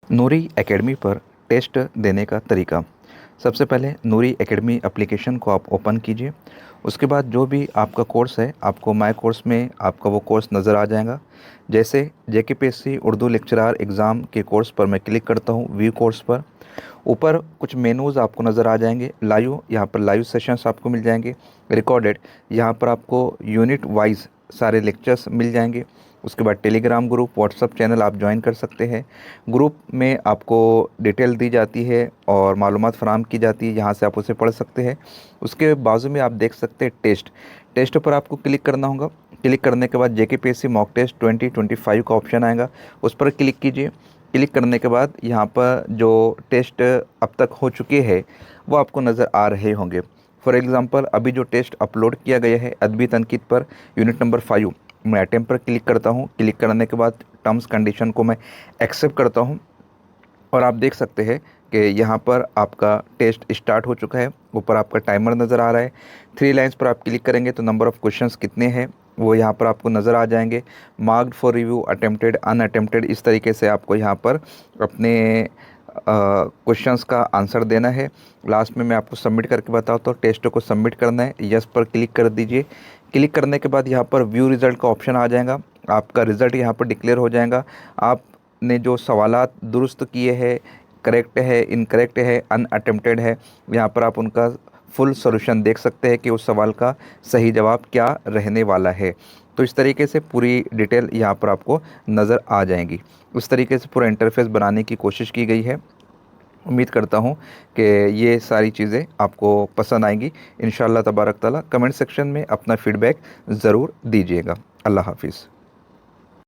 नूरी academy पर test देने का तरीका। सबसे पहले नूरी एकेडमी एप्लीकेशन को आप ओपन कीजिए। उसके बाद जो भी आपका कोर्स है, आपको माय कोर्स में आपका वो कोर्स नज़र आ जाएगा। जैसे जेकेपीएससी उर्दू लेक्चरार एग्ज़ाम के कोर्स पर मैं क्लिक करता हूँ, व्यू कोर्स पर, ऊपर कुछ मेनूज़ आपको नज़र आ जाएंगे। लाइव, यहाँ पर लाइव सेशंस आपको मिल जाएंगे। रिकॉर्डेड, यहाँ पर आपको यूनिट वाइज सारे लेक्चर्स मिल जाएंगे। उसके बाद टेलीग्राम ग्रुप, व्हाट्सअप चैनल आप ज्वाइन कर सकते हैं। ग्रुप में आपको डिटेल दी जाती है और मालूमात फ़राहम की जाती है, जहाँ से आप उसे पढ़ सकते हैं। उसके बाजू में आप देख सकते हैं टेस्ट। टेस्ट पर आपको क्लिक करना होगा। क्लिक करने के बाद जेकेपीएससी मॉक टेस्ट 2025 का ऑप्शन आएगा, उस पर क्लिक कीजिए। क्लिक करने के बाद यहाँ पर जो टेस्ट अब तक हो चुके हैं वो आपको नज़र आ रहे होंगे। फॉर एग्ज़ाम्पल, अभी जो टेस्ट अपलोड किया गया है अदबी तनकीद पर यूनिट नंबर 5, मैं अटेम्प्ट पर क्लिक करता हूँ। क्लिक करने के बाद टर्म्स कंडीशन को मैं एक्सेप्ट करता हूँ और आप देख सकते हैं कि यहाँ पर आपका टेस्ट स्टार्ट हो चुका है। ऊपर आपका टाइमर नज़र आ रहा है। 3 लाइन्स पर आप क्लिक करेंगे तो नंबर ऑफ़ क्वेश्चंस कितने हैं वो यहाँ पर आपको नज़र आ जाएंगे। Marked for review, attempted, unattempted, इस तरीके से आपको यहाँ पर अपने क्वेश्चंस का आंसर देना है। लास्ट में मैं आपको सबमिट करके बताता हूँ। तो टेस्ट को सबमिट करना है, यस पर क्लिक कर दीजिए। क्लिक करने के बाद यहाँ पर व्यू रिज़ल्ट का ऑप्शन आ जाएगा। आपका रिज़ल्ट यहाँ पर डिक्लेयर हो जाएगा। आपने जो सवालात दुरुस्त किए हैं, करेक्ट है, इनकरेक्ट है, अनअटेम्प्टेड है, यहाँ पर आप उनका फुल सॉल्यूशन देख सकते हैं कि उस सवाल का सही जवाब क्या रहने वाला है। तो इस तरीके से पूरी डिटेल यहाँ पर आपको नज़र आ जाएंगी। उस तरीके से पूरा इंटरफेस बनाने की कोशिश की गई है। उम्मीद करता हूँ कि ये सारी चीज़ें आपको पसंद आएंगी। इंशाअल्लाह तबारक ताला। कमेंट सेक्शन में अपना फ़ीडबैक ज़रूर दीजिएगा। अल्लाह हाफ़िज़।